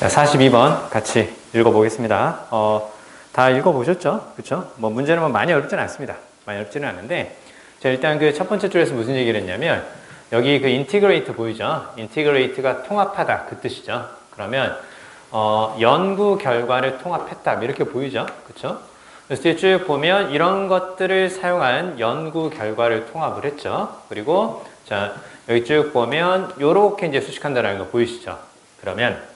자, 42번 같이 읽어보겠습니다. 다 읽어보셨죠? 그쵸? 뭐 문제는 뭐 많이 어렵지는 않습니다. 많이 어렵지는 않은데, 자, 일단 그 첫 번째 줄에서 무슨 얘기를 했냐면, 여기 그 인티그레이트 보이죠? 인티그레이트가 통합하다 그 뜻이죠. 그러면 연구 결과를 통합했다 이렇게 보이죠? 그쵸? 그래서 뒤에 쭉 보면 이런 것들을 사용한 연구 결과를 통합을 했죠. 그리고 자, 여기 쭉 보면 요렇게 이제 수식한다는 거 보이시죠? 그러면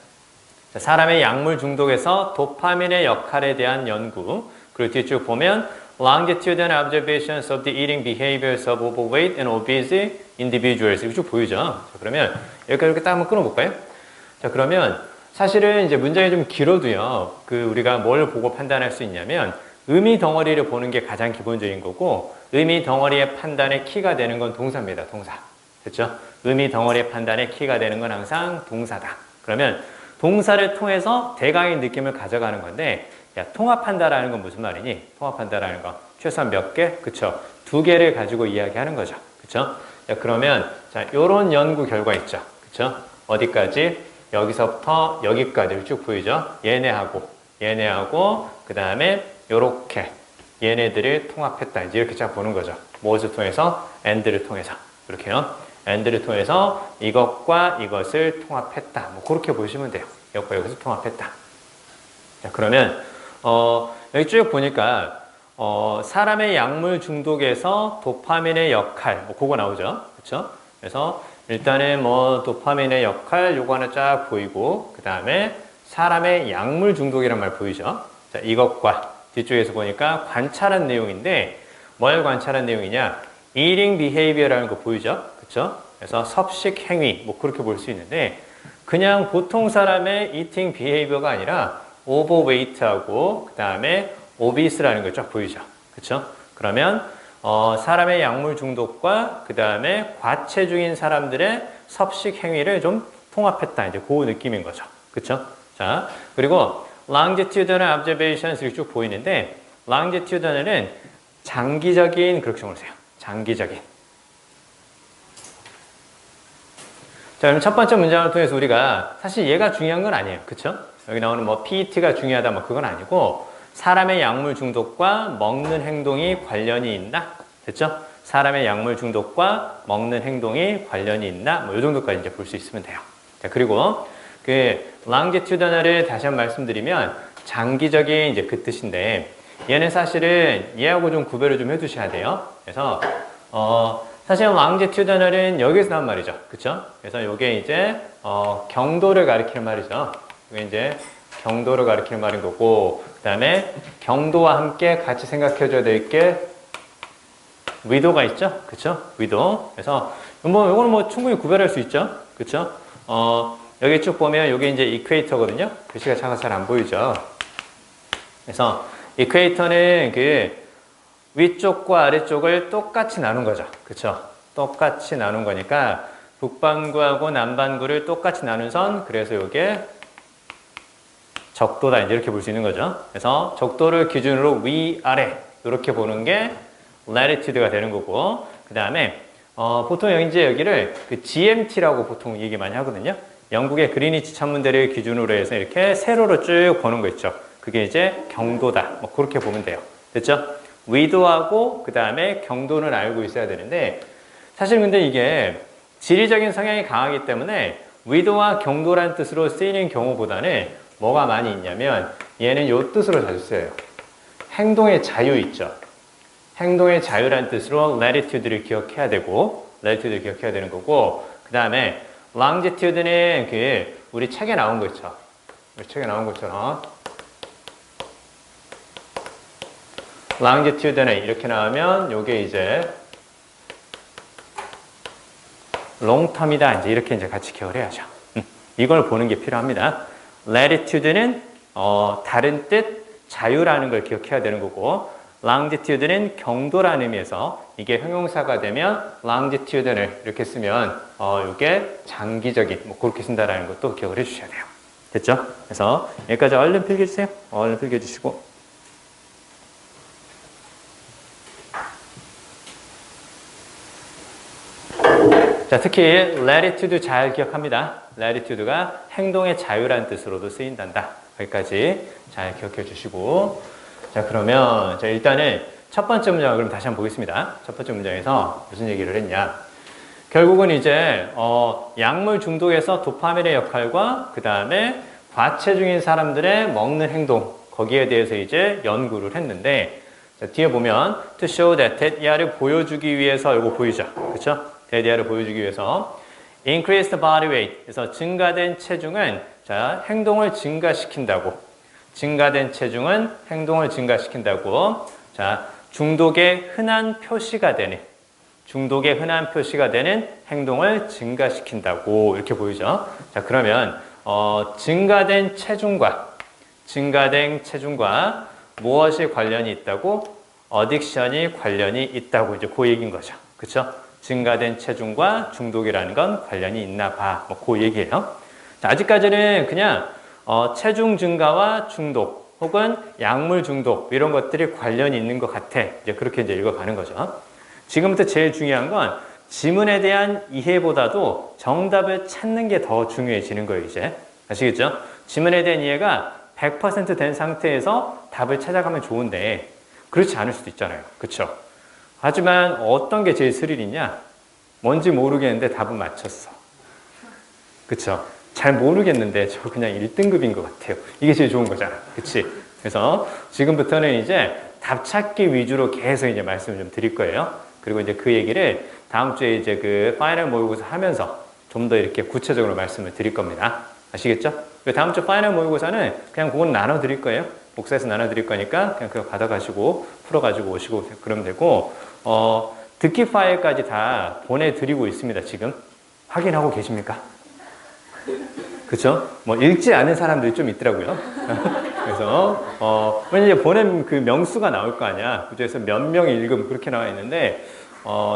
사람의 약물 중독에서 도파민의 역할에 대한 연구, 그리고 뒤에 쭉 보면 longitudinal observations of the eating behaviors of overweight and obese individuals 이렇게 쭉 보이죠. 자, 그러면 여기까지 이렇게 딱 한번 끊어볼까요? 자, 그러면 사실은 이제 문장이 좀 길어도요, 그 우리가 뭘 보고 판단할 수 있냐면 의미 덩어리를 보는 게 가장 기본적인 거고, 의미 덩어리의 판단의 키가 되는 건 동사입니다. 동사. 됐죠? 의미 덩어리의 판단의 키가 되는 건 항상 동사다. 그러면 동사를 통해서 대강의 느낌을 가져가는 건데, 야, 통합한다라는 건 무슨 말이니? 통합한다라는 건 최소한 몇 개? 그쵸? 2개를 가지고 이야기하는 거죠. 그쵸? 자, 그러면 자, 요런 연구 결과 있죠. 그쵸? 어디까지? 여기서부터 여기까지 쭉 보이죠? 얘네하고 그 다음에 요렇게 얘네들을 통합했다. 이제 이렇게 쫙 보는 거죠. 무엇을 통해서? and를 통해서. 이렇게요. and를 통해서 이것과 이것을 통합했다. 뭐 그렇게 보시면 돼요. 이것과 이것을 통합했다. 자, 그러면 여기 쭉 보니까 사람의 약물 중독에서 도파민의 역할, 뭐 그거 나오죠. 그렇죠? 그래서 일단은 뭐 도파민의 역할 요거 하나 쫙 보이고, 그 다음에 사람의 약물 중독이란 말 보이죠? 자, 이것과 뒤쪽에서 보니까 관찰한 내용인데, 뭘 관찰한 내용이냐? eating behavior라는 거 보이죠? 그쵸? 그래서 섭식 행위, 뭐 그렇게 볼 수 있는데, 그냥 보통 사람의 eating behavior가 아니라 overweight하고 그 다음에 obese라는 거 쫙 보이죠? 그쵸? 그러면 사람의 약물 중독과 그 다음에 과체중인 사람들의 섭식 행위를 좀 통합했다. 이제 그 느낌인 거죠. 그쵸? 자, 그리고 longitudinal observations 이렇게 쭉 보이는데, longitudinal은 장기적인, 그렇게 적어주세요. 장기적인. 자, 그럼 첫 번째 문장을 통해서 우리가 사실 얘가 중요한 건 아니에요. 그쵸? 여기 나오는 뭐 PET가 중요하다 뭐 그건 아니고, 사람의 약물 중독과 먹는 행동이 관련이 있나? 됐죠? 사람의 약물 중독과 먹는 행동이 관련이 있나? 뭐 이 정도까지 이제 볼 수 있으면 돼요. 자, 그리고 그 longitudinal을 다시 한번 말씀드리면 장기적인 이제 그 뜻인데, 얘는 사실은 얘하고 좀 구별을 좀 해두셔야 돼요. 그래서 사실 longitudinal은 여기서 나온 말이죠. 그쵸? 그래서 이게 이제 경도를 가리키는 말이죠. 이게 이제 경도를 가리키는 말인 거고, 그 다음에 경도와 함께 같이 생각해 줘야 될 게 위도가 있죠? 그쵸? 위도. 그래서 요거는 뭐 충분히 구별할 수 있죠? 그쵸? 여기 쭉 보면 이게 이제 이퀘이터거든요. 글씨가 작아서 잘 안 보이죠? 그래서 이퀘이터는 그 위쪽과 아래쪽을 똑같이 나눈 거죠. 그쵸? 똑같이 나눈 거니까 북반구하고 남반구를 똑같이 나눈 선, 그래서 이게 적도다. 이렇게 볼 수 있는 거죠. 그래서 적도를 기준으로 위아래 이렇게 보는 게 latitude가 되는 거고, 그 다음에 보통 이제 여기를 그 GMT라고 보통 얘기 많이 하거든요. 영국의 그리니치 천문대를 기준으로 해서 이렇게 세로로 쭉 보는 거 있죠. 그게 이제 경도다. 뭐 그렇게 보면 돼요. 됐죠? 위도하고 그 다음에 경도는 알고 있어야 되는데, 사실 근데 이게 지리적인 성향이 강하기 때문에 위도와 경도라는 뜻으로 쓰이는 경우보다는 뭐가 많이 있냐면 얘는 요 뜻으로 자주 쓰여요. 행동의 자유 있죠. 행동의 자유라는 뜻으로 latitude를 기억해야 되고, latitude를 기억해야 되는 거고, 그 다음에 longitude는 그 우리 책에 나온 거 있죠. 우리 책에 나온 것처럼 longitude는 이렇게 나오면 요게 이제 longterm이다. 이제 이렇게 이제 같이 기억을 해야죠. 이걸 보는 게 필요합니다. latitude는 다른 뜻 자유라는 걸 기억해야 되는 거고, longitude는 경도라는 의미에서 이게 형용사가 되면 longitudinal 이렇게 쓰면 이게 장기적인 뭐 그렇게 쓴다라는 것도 기억을 해주셔야 돼요. 됐죠? 그래서 여기까지 얼른 필기해주세요. 얼른 필기해주시고. 자, 특히 latitude 잘 기억합니다. latitude가 행동의 자유라는 뜻으로도 쓰인단다. 여기까지 잘 기억해 주시고, 자, 그러면 자, 일단은 첫 번째 문장을 그럼 다시 한번 보겠습니다. 첫 번째 문장에서 무슨 얘기를 했냐? 결국은 이제 약물 중독에서 도파민의 역할과 그 다음에 과체중인 사람들의 먹는 행동, 거기에 대해서 이제 연구를 했는데, 자, 뒤에 보면 to show that 데디아를 보여주기 위해서, 이거 보이죠? 그쵸? 데디아를 보여주기 위해서 increased body weight, 그래서 증가된 체중은 자, 행동을 증가시킨다고. 증가된 체중은 행동을 증가시킨다고. 자, 중독의 흔한 표시가 되는, 중독의 흔한 표시가 되는 행동을 증가시킨다고 이렇게 보이죠. 자, 그러면 증가된 체중과 무엇이 관련이 있다고? 어딕션이 관련이 있다고 이제 그 얘기인 거죠. 그렇죠? 증가된 체중과 중독이라는 건 관련이 있나 봐. 뭐 그 얘기예요. 자, 아직까지는 그냥 체중 증가와 중독 혹은 약물 중독 이런 것들이 관련이 있는 것 같아. 이제 그렇게 이제 읽어가는 거죠. 지금부터 제일 중요한 건 지문에 대한 이해보다도 정답을 찾는 게 더 중요해지는 거예요, 이제. 아시겠죠? 지문에 대한 이해가 100% 된 상태에서 답을 찾아가면 좋은데 그렇지 않을 수도 있잖아요. 그렇죠? 하지만 어떤 게 제일 스릴 있냐? 뭔지 모르겠는데 답은 맞췄어. 그렇죠? 잘 모르겠는데 저 그냥 1등급인 것 같아요. 이게 제일 좋은 거잖아. 그치? 그래서 지금부터는 이제 답 찾기 위주로 계속 이제 말씀을 좀 드릴 거예요. 그리고 이제 그 얘기를 다음 주에 이제 그 파이널 모의고사 하면서 좀 더 이렇게 구체적으로 말씀을 드릴 겁니다. 아시겠죠? 다음 주 파이널 모의고사는 그냥 그건 나눠 드릴 거예요. 복사해서 나눠 드릴 거니까 그냥 그거 받아가시고 풀어가지고 오시고 그러면 되고, 듣기 파일까지 다 보내드리고 있습니다. 지금 확인하고 계십니까? 그쵸? 뭐 읽지 않은 사람들이 좀 있더라고요. 그래서 왜냐면 보낸 그 명수가 나올 거 아니야. 그래서 몇 명이 읽음 그렇게 나와 있는데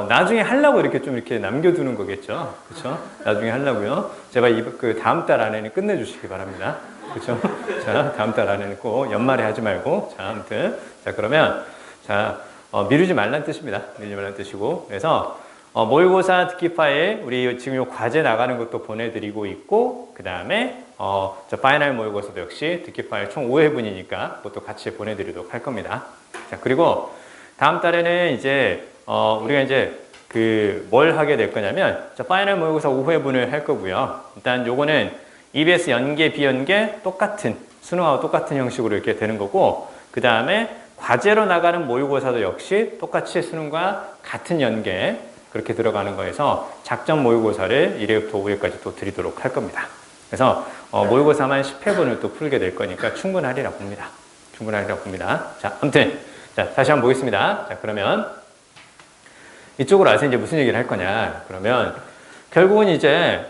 나중에 하려고 이렇게 좀 이렇게 남겨두는 거겠죠. 그쵸? 나중에 하려고요. 제발 그 다음 달 안에는 끝내주시기 바랍니다. 그쵸? 자, 다음 달 안에는 꼭 연말에 하지 말고. 자, 아무튼. 자, 그러면, 자, 미루지 말란 뜻입니다. 미루지 말란 뜻이고. 그래서, 모의고사 듣기 파일, 우리 지금 요 과제 나가는 것도 보내드리고 있고, 그 다음에, 저 파이널 모의고사도 역시 듣기 파일 총 5회분이니까 그것도 같이 보내드리도록 할 겁니다. 자, 그리고 다음 달에는 이제, 우리가 이제 뭘 하게 될 거냐면, 저 파이널 모의고사 5회분을 할 거고요. 일단 요거는 EBS 연계, 비연계 똑같은, 수능하고 똑같은 형식으로 이렇게 되는 거고, 그 다음에 과제로 나가는 모의고사도 역시 똑같이 수능과 같은 연계, 그렇게 들어가는 거에서 작전 모의고사를 1회부터 5회까지 또 드리도록 할 겁니다. 그래서 모의고사만 10회분을 또 풀게 될 거니까 충분하리라 봅니다. 충분하리라 봅니다. 자, 아무튼, 자, 다시 한번 보겠습니다. 자, 그러면 이쪽으로 와서 이제 무슨 얘기를 할 거냐. 그러면 결국은 이제,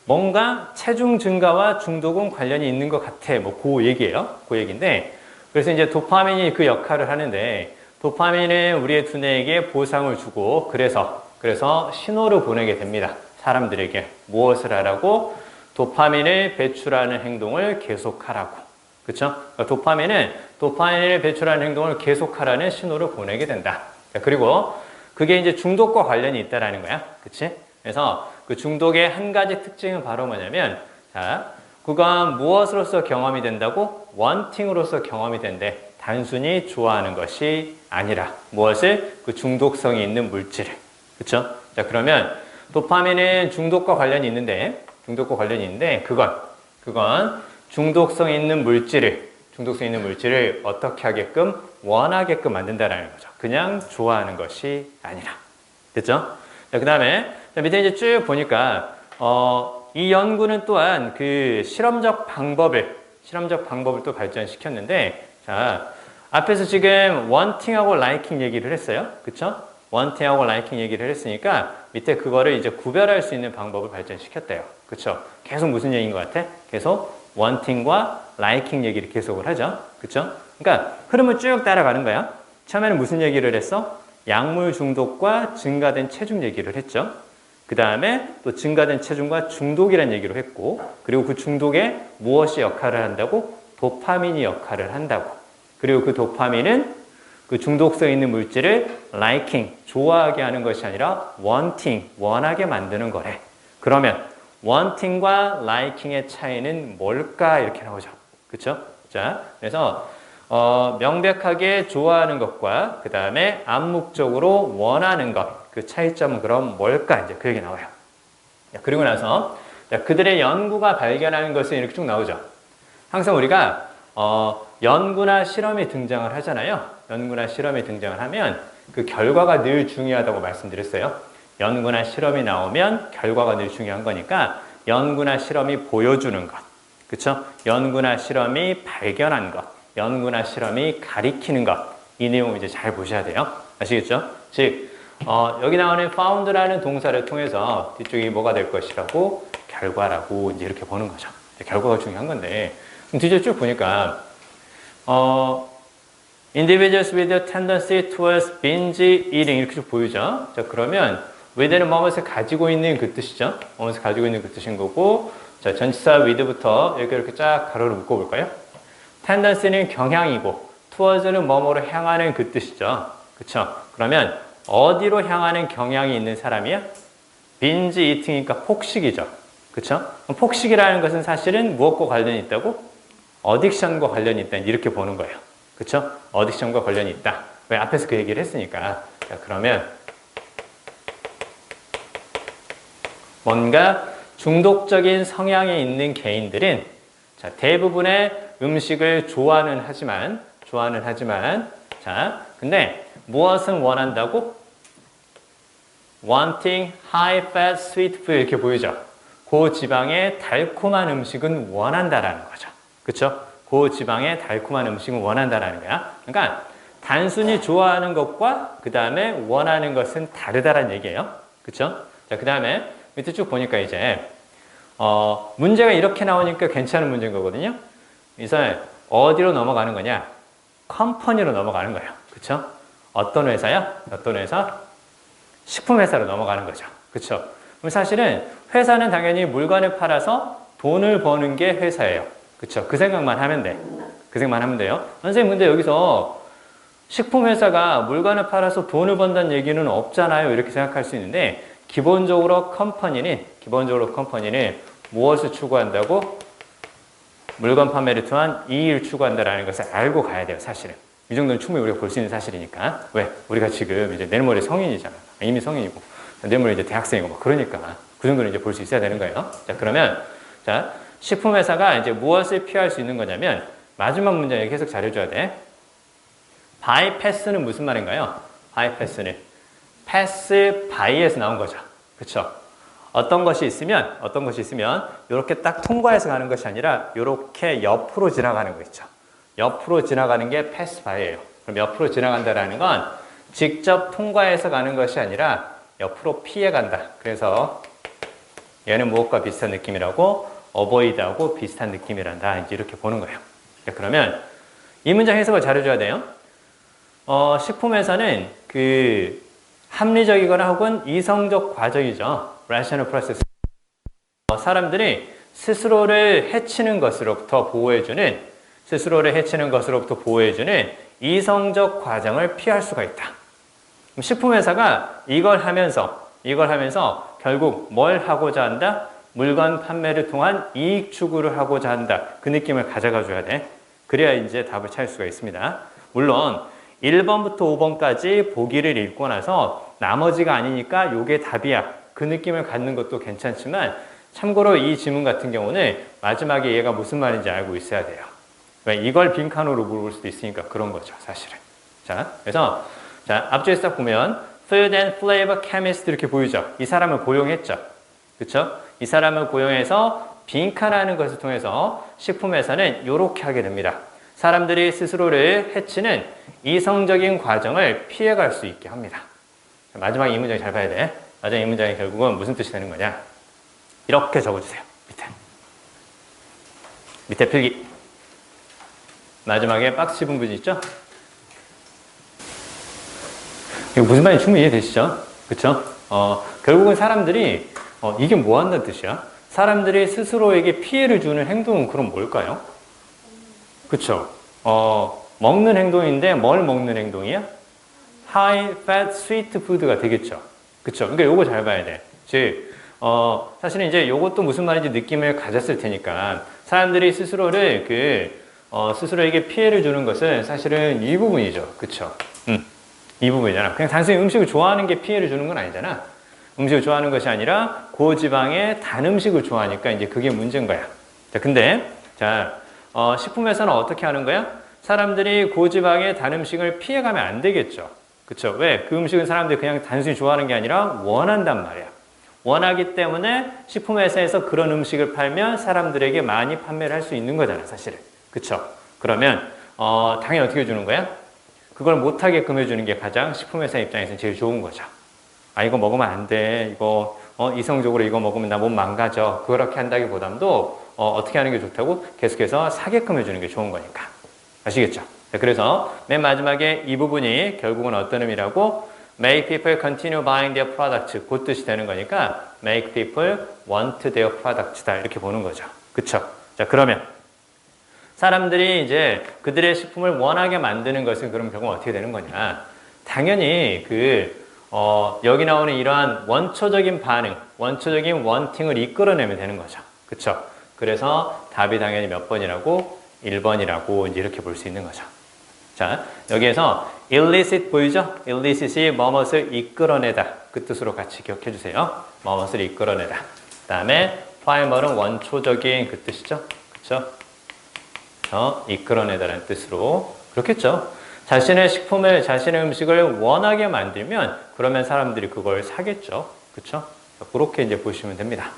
뭔가 체중 증가와 중독은 관련이 있는 것 같아. 뭐, 그 얘기예요. 그 얘기인데. 그래서 이제 도파민이 그 역할을 하는데, 도파민은 우리의 두뇌에게 보상을 주고, 그래서 신호를 보내게 됩니다. 사람들에게. 무엇을 하라고? 도파민을 배출하는 행동을 계속하라고. 그쵸? 그러니까 도파민을 배출하는 행동을 계속하라는 신호를 보내게 된다. 그리고 그게 이제 중독과 관련이 있다라는 거야. 그치? 그래서 그 중독의 한 가지 특징은 바로 뭐냐면, 자, 그건 무엇으로서 경험이 된다고? 원팅으로서 경험이 된대. 단순히 좋아하는 것이 아니라 무엇을? 그 중독성이 있는 물질을. 그쵸? 자, 그러면 도파민은 중독과 관련이 있는데 그건 중독성 있는 물질을 어떻게 하게끔? 원하게끔 만든다라는 거죠. 그냥 좋아하는 것이 아니라. 됐죠? 자, 그 다음에 밑에 이제 쭉 보니까 이 연구는 또한 그 실험적 방법을 또 발전시켰는데, 자, 앞에서 지금 wanting하고 liking 얘기를 했어요. 그쵸? wanting하고 liking 얘기를 했으니까 밑에 그거를 이제 구별할 수 있는 방법을 발전시켰대요. 그쵸? 계속 무슨 얘기인 것 같아? 계속 wanting과 liking 얘기를 계속을 하죠. 그쵸? 그러니까 흐름을 쭉 따라가는 거야. 처음에는 무슨 얘기를 했어? 약물 중독과 증가된 체중 얘기를 했죠. 그 다음에 또 증가된 체중과 중독이라는 얘기를 했고, 그리고 그 중독에 무엇이 역할을 한다고? 도파민이 역할을 한다고. 그리고 그 도파민은 그 중독성 있는 물질을 liking, 좋아하게 하는 것이 아니라 wanting, 원하게 만드는 거래. 그러면 wanting과 liking의 차이는 뭘까? 이렇게 나오죠. 그쵸? 자, 그래서 명백하게 좋아하는 것과 그 다음에 암묵적으로 원하는 것, 그 차이점은 그럼 뭘까? 이제 그 얘기 나와요. 그리고 나서 그들의 연구가 발견하는 것은 이렇게 쭉 나오죠. 항상 우리가 연구나 실험이 등장을 하잖아요. 연구나 실험이 등장을 하면 그 결과가 늘 중요하다고 말씀드렸어요. 연구나 실험이 나오면 결과가 늘 중요한 거니까 연구나 실험이 보여주는 것, 그쵸? 연구나 실험이 발견한 것, 연구나 실험이 가리키는 것, 이 내용을 이제 잘 보셔야 돼요. 아시겠죠? 즉 여기 나오는 found라는 동사를 통해서 뒤쪽이 뭐가 될 것이라고? 결과라고 이제 이렇게 보는 거죠. 결과가 중요한 건데 뒤에 쭉 보니까 individuals with a tendency towards binge eating 이렇게 쭉 보이죠. 자, 그러면 with는 뭐뭇을 가지고 있는 그 뜻이죠. 뭐뭇을 가지고 있는 그 뜻인 거고, 자, 전치사 with부터 이렇게 쫙 가로로 묶어볼까요? tendency는 경향이고 towards는 뭐뭐로 향하는 그 뜻이죠. 그쵸? 그러면 어디로 향하는 경향이 있는 사람이야? binge eating이니까 폭식이죠. 그쵸? 폭식이라는 것은 사실은 무엇과 관련이 있다고? 어딕션과 관련이 있다. 이렇게 보는 거예요. 그쵸? 어딕션과 관련이 있다. 왜? 앞에서 그 얘기를 했으니까. 자, 그러면 뭔가 중독적인 성향이 있는 개인들은 자, 대부분의 음식을 좋아는 하지만 자, 근데 무엇은 원한다고? wanting high fat sweet food 이렇게 보이죠? 고지방의 달콤한 음식은 원한다라는 거죠. 그쵸? 고지방의 달콤한 음식은 원한다라는 거야. 그러니까 단순히 좋아하는 것과 그 다음에 원하는 것은 다르다라는 얘기예요. 그쵸? 자, 그 다음에 밑에 쭉 보니까 이제 문제가 이렇게 나오니까 괜찮은 문제인 거거든요. 그래서 어디로 넘어가는 거냐? 컴퍼니로 넘어가는 거예요. 그쵸? 어떤 회사야? 어떤 회사? 식품회사로 넘어가는 거죠. 그쵸? 그럼 사실은 회사는 당연히 물건을 팔아서 돈을 버는 게 회사예요. 그쵸? 그 생각만 하면 돼. 그 생각만 하면 돼요. 선생님, 근데 여기서 식품회사가 물건을 팔아서 돈을 번다는 얘기는 없잖아요. 이렇게 생각할 수 있는데, 기본적으로 컴퍼니는 무엇을 추구한다고? 물건 판매를 통한 이익을 추구한다라는 것을 알고 가야 돼요, 사실은. 이 정도는 충분히 우리가 볼 수 있는 사실이니까. 왜? 우리가 지금 이제 내일 모레 성인이잖아. 이미 성인이고. 내일 모레 이제 대학생이고, 막 그러니까. 그 정도는 이제 볼 수 있어야 되는 거예요. 자, 그러면, 자, 식품회사가 이제 무엇을 피할 수 있는 거냐면, 마지막 문제 계속 잘해줘야 돼. bypass는 무슨 말인가요? bypass는. pass by에서 나온 거죠. 그쵸? 어떤 것이 있으면, 이렇게 딱 통과해서 가는 것이 아니라, 이렇게 옆으로 지나가는 거 있죠. 옆으로 지나가는 게 pass by예요. 그럼 옆으로 지나간다라는 건 직접 통과해서 가는 것이 아니라 옆으로 피해 간다. 그래서 얘는 무엇과 비슷한 느낌이라고? avoid하고 비슷한 느낌이란다. 이제 이렇게 보는 거예요. 자, 그러면 이 문장 해석을 잘해줘야 돼요. 식품회사는 그 합리적이거나 혹은 이성적 과정이죠. rational process. 사람들이 스스로를 해치는 것으로부터 보호해주는 이성적 과정을 피할 수가 있다. 식품회사가 이걸 하면서 결국 뭘 하고자 한다? 물건 판매를 통한 이익 추구를 하고자 한다. 그 느낌을 가져가 줘야 돼. 그래야 이제 답을 찾을 수가 있습니다. 물론 1번부터 5번까지 보기를 읽고 나서 나머지가 아니니까 요게 답이야. 그 느낌을 갖는 것도 괜찮지만 참고로 이 지문 같은 경우는 마지막에 얘가 무슨 말인지 알고 있어야 돼요. 왜? 이걸 빈칸으로 물어볼 수도 있으니까 그런 거죠, 사실은. 자, 그래서 자, 앞쪽에 딱 보면 Food and Flavor Chemist 이렇게 보이죠? 이 사람을 고용했죠. 그쵸? 이 사람을 고용해서 빈칸하는 것을 통해서 식품회사는 이렇게 하게 됩니다. 사람들이 스스로를 해치는 이성적인 과정을 피해갈 수 있게 합니다. 마지막 이 문장 잘 봐야 돼. 마지막 이 문장이 결국은 무슨 뜻이 되는 거냐? 이렇게 적어주세요. 밑에 필기. 마지막에 박스 짚은 부분 있죠? 이거 무슨 말인지 충분히 이해되시죠? 그쵸? 결국은 사람들이 이게 뭐 한다는 뜻이야? 사람들이 스스로에게 피해를 주는 행동은 그럼 뭘까요? 그쵸? 먹는 행동인데 뭘 먹는 행동이야? high fat sweet food가 되겠죠. 그쵸? 그러니까 요거 잘 봐야 돼. 즉, 사실은 이제 요것도 무슨 말인지 느낌을 가졌을 테니까 사람들이 스스로를 스스로에게 피해를 주는 것은 사실은 이 부분이죠. 그쵸? 이 부분이잖아. 그냥 단순히 음식을 좋아하는 게 피해를 주는 건 아니잖아. 음식을 좋아하는 것이 아니라 고지방의 단 음식을 좋아하니까 이제 그게 문제인 거야. 자, 근데, 식품에서는 어떻게 하는 거야? 사람들이 고지방의 단 음식을 피해가면 안 되겠죠. 그쵸? 왜? 그 음식은 사람들이 그냥 단순히 좋아하는 게 아니라 원한단 말이야. 원하기 때문에 식품회사에서 그런 음식을 팔면 사람들에게 많이 판매를 할 수 있는 거잖아, 사실은. 그쵸? 그러면, 당연히 어떻게 주는 거야? 그걸 못하게끔 해주는 게 가장 식품회사 입장에서는 제일 좋은 거죠. 아, 이거 먹으면 안 돼. 이거, 이성적으로 이거 먹으면 나 몸 망가져. 그렇게 한다기보담도, 어떻게 하는 게 좋다고? 계속해서 사게끔 해주는 게 좋은 거니까. 아시겠죠? 네, 그래서 맨 마지막에 이 부분이 결국은 어떤 의미라고? Make people continue buying their products. 그 뜻이 되는 거니까 make people want their products다. 이렇게 보는 거죠. 그쵸? 자, 그러면 사람들이 이제 그들의 식품을 원하게 만드는 것은 그럼 결국 어떻게 되는 거냐? 당연히 여기 나오는 이러한 원초적인 반응, 원초적인 원팅을 이끌어내면 되는 거죠. 그쵸? 그래서 답이 당연히 몇 번이라고? 1번이라고 이제 이렇게 볼 수 있는 거죠. 자, 여기에서 illicit 보이죠? illicit이 뭐뭇을 이끌어내다. 그 뜻으로 같이 기억해 주세요. 뭐뭇을 이끌어내다. 그 다음에 primal은 원초적인 그 뜻이죠. 그쵸? 이끌어내다라는 뜻으로. 그렇겠죠? 자신의 식품을, 자신의 음식을 원하게 만들면 그러면 사람들이 그걸 사겠죠. 그쵸? 그렇게 이제 보시면 됩니다.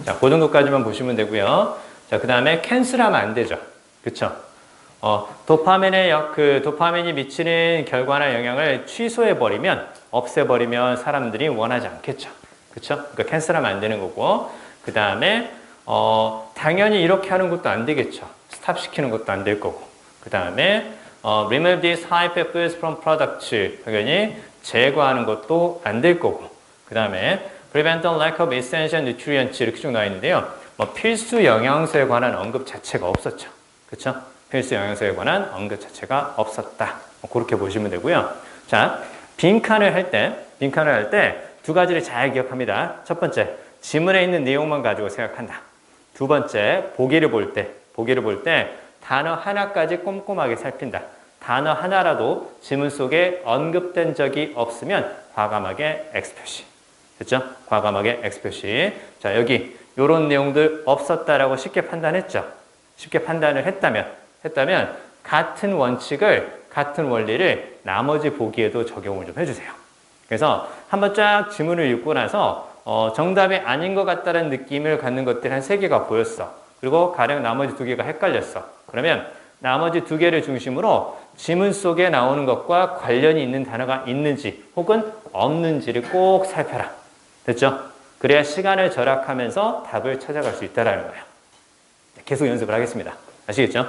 자, 그 정도까지만 보시면 되고요. 자, 그 다음에 캔슬하면 안 되죠. 그쵸? 도파민이 미치는 결과나 영향을 취소해버리면, 없애버리면 사람들이 원하지 않겠죠. 그쵸? 그러니까 캔슬하면 안 되는 거고. 그 다음에, 당연히 이렇게 하는 것도 안 되겠죠. 스탑 시키는 것도 안 될 거고. 그 다음에, remove these high fat foods from products. 당연히 제거하는 것도 안 될 거고. 그 다음에, prevent the lack of essential nutrients. 이렇게 쭉 나와 있는데요. 필수 영양소에 관한 언급 자체가 없었죠. 그쵸? 필수 영양소에 관한 언급 자체가 없었다. 그렇게 보시면 되고요. 자, 빈칸을 할 때 두 가지를 잘 기억합니다. 첫 번째, 지문에 있는 내용만 가지고 생각한다. 두 번째, 보기를 볼 때 단어 하나까지 꼼꼼하게 살핀다. 단어 하나라도 지문 속에 언급된 적이 없으면 과감하게 X 표시. 됐죠? 과감하게 X 표시. 자, 여기 요런 내용들 없었다라고 쉽게 판단했죠? 쉽게 판단을 했다면 같은 원리를 나머지 보기에도 적용을 좀 해주세요. 그래서 한번 쫙 지문을 읽고 나서 정답이 아닌 것 같다는 느낌을 갖는 것들이 한 3개가 보였어. 그리고 가령 나머지 2개가 헷갈렸어. 그러면 나머지 2개를 중심으로 지문 속에 나오는 것과 관련이 있는 단어가 있는지 혹은 없는지를 꼭 살펴라. 됐죠? 그래야 시간을 절약하면서 답을 찾아갈 수 있다는 거예요. 계속 연습을 하겠습니다. 아시겠죠?